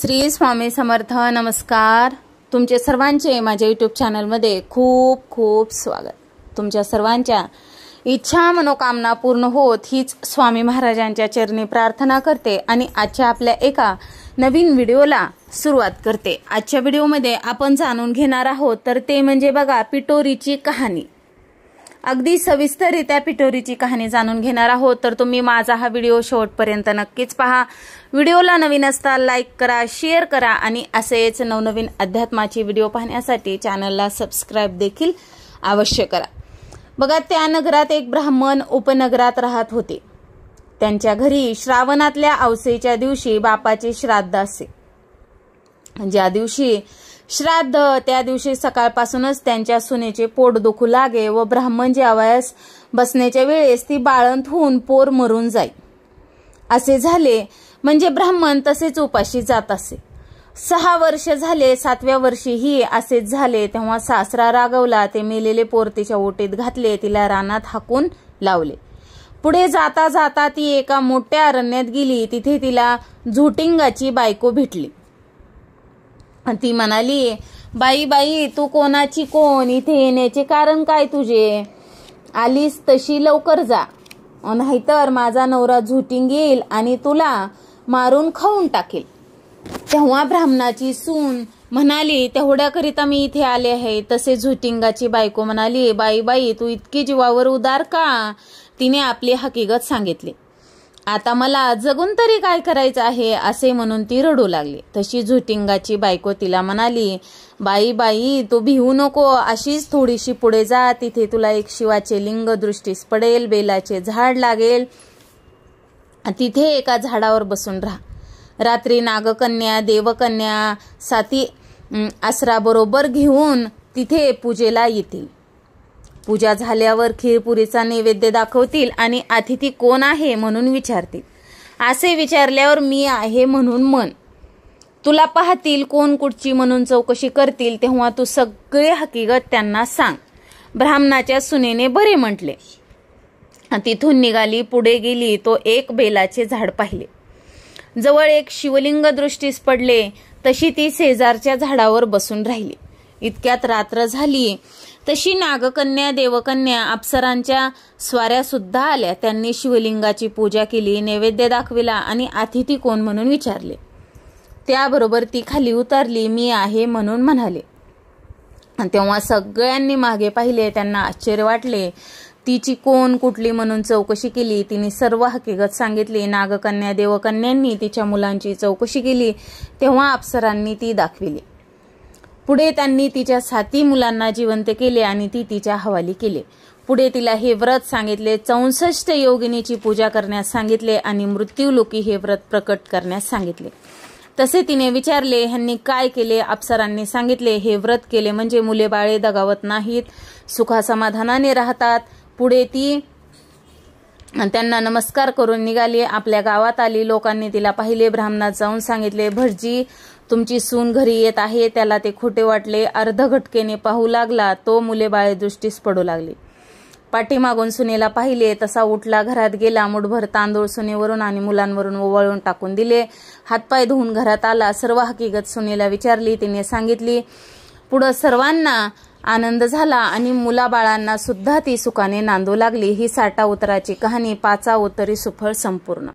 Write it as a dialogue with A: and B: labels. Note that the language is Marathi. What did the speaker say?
A: श्री स्वामी समर्थ. नमस्कार. तुमचे सर्वांचे माझ्या यूट्यूब चॅनलमध्ये खूप खूप स्वागत. तुमच्या सर्वांच्या इच्छा मनोकामना पूर्ण होत हीच स्वामी महाराजांच्या चरणी प्रार्थना करते आणि आजच्या आपल्या एका नवीन व्हिडिओला सुरुवात करते. आजच्या व्हिडिओमध्ये आपण जाणून घेणार आहोत तर ते म्हणजे बघा पिटोरीची कहाणी. अगदी सविस्तररित्या पिटोरीची कहाणी जाणून घेणार आहोत. तर तुम्ही माझा हा व्हिडिओ शेवटपर्यंत नक्कीच पहा. व्हिडिओला नवीन असता लाईक करा, शेअर करा आणि असेच नवनवीन अध्यात्माची व्हिडिओ पाहण्यासाठी चॅनलला सबस्क्राईब देखील अवश्य करा. बघा, त्या नगरात एक ब्राह्मण उपनगरात राहत होते. त्यांच्या घरी श्रावणातल्या अवसेच्या दिवशी बापाचे श्राद्ध असे. ज्या दिवशी श्राद्ध त्या दिवशी सकाळपासूनच त्यांच्या सुनेचे पोट दुखू लागे व ब्राह्मण जेवायस बसण्याच्या वेळेस ती बाळंत होऊन पोर मरून जाई. असे झाले म्हणजे ब्राह्मण तसेच उपाशी जात असे. 6 वर्ष झाले. 7व्या वर्षीही असेच झाले. तेव्हा सासरा रागवला. ते मेलेले पोर तिच्या ओटीत घातले. तिला रानात हाकून लावले. पुढे जाता जाता ती एका मोठ्या अरण्यात गेली. तिथे तिला झुटिंगाची बायको भेटली. ती म्हणाली, बाई बाई, तू कोणाची कोण? इथे येण्याचे कारण काय तुझे? आलीस तशी लवकर जा, नाहीतर माझा नवरा झुटिंग येईल आणि तुला मारून खाऊन टाकेल. तेव्हा ब्राह्मणाची सून म्हणाली, तेवढ्याकरिता मी इथे आले आहे. तसे झुटिंगाची बायको म्हणाली, बाई बाई, तू इतकी जीवावर उदार का? तिने आपली हकीकत सांगितली. आता मला जगून तरी काय करायचं आहे असे म्हणून ती रडू लागली. तशी झुटिंगाची बायको तिला म्हणाली, बाई बाई, तू भिवू नको. अशीच थोडीशी पुढे जा. तिथे तुला एक शिवाचे लिंग दृष्टीस पडेल. बेलाचे झाड लागेल. तिथे एका झाडावर बसून राहा. रात्री नागकन्या देवकन्या साती आसराबरोबर घेऊन तिथे पूजेला येतील. पूजा झाल्यावर खीरपुरीचा नैवेद्य दाखवतील आणि अतिथी कोण आहे म्हणून विचारतील. असे विचारल्यावर मी आहे म्हणून म्हण. तुला पाहतील, कोण कुठची म्हणून चौकशी करतील. तेव्हा तू सगळे हकीकत त्यांना सांग. ब्राह्मणाच्या सुनेने बरे म्हटले. तिथून निघाली. पुढे गेली. तो एक बेलाचे झाड पाहिले. जवळ एक शिवलिंग दृष्टीस पडले. तशी ती शेजारच्या झाडावर बसून राहिली. इतक्यात रात्र झाली. तशी नागकन्या देवकन्या अप्सरांच्या स्वाऱ्या सुद्धा आल्या. त्यांनी शिवलिंगाची पूजा केली, नैवेद्य दाखविला आणि अतिथी कोण म्हणून विचारले. त्याबरोबर ती खाली उतरली. मी आहे म्हणून म्हणाले. तेव्हा सगळ्यांनी मागे पाहिले. त्यांना आश्चर्य वाटले. तिची कोण कुठली म्हणून चौकशी केली. तिने सर्व हकीकत सांगितली. नागकन्या देवकन्यांनी तिच्या मुलांची चौकशी केली. तेव्हा अप्सरांनी ती दाखविली. पुढे त्यांनी तिच्या 7 मुलांना जिवंत केले आणि ती तिच्या हवाली केले. पुढे तिला हे व्रत सांगितले. 64 योगिनीची पूजा करण्यास सांगितले आणि मृत्यूलोकी हे व्रत प्रकट करण्यास सांगितले. तसे तिने विचारले, ह्यांनी काय केले? अप्सरांनी सांगितले, हे व्रत केले म्हणजे मुले बाळे दगावत नाहीत, सुखासमाधानाने राहतात. पुढे ती त्यांना नमस्कार करून निघाली. आपल्या गावात आली. लोकांनी तिला पाहिले. ब्राह्मणात जाऊन सांगितले, भटजी, तुमची सून घरी येत आहे. त्याला ते खोटे वाटले. अर्धघटकेने पाहू लागला. तो मुले बाळे दृष्टीस पडू लागली. पाठीमागून सुनेला पाहिले. तसा उठला. घरात गेला. मुठभर तांदूळ सुनेवरून आणि मुलांवरून ओवाळून टाकून दिले. हातपाय धुवून घरात आला. सर्व हकीकत सुनेला विचारली. तिने सांगितली. पुढं सर्वांना आनंद झाला आणि मुलाबाळांना सुद्धा ती सुखाने नांदू लागली. ही 60 उत्तराची कहाणी. 5 उत्तरी सुफळ संपूर्ण.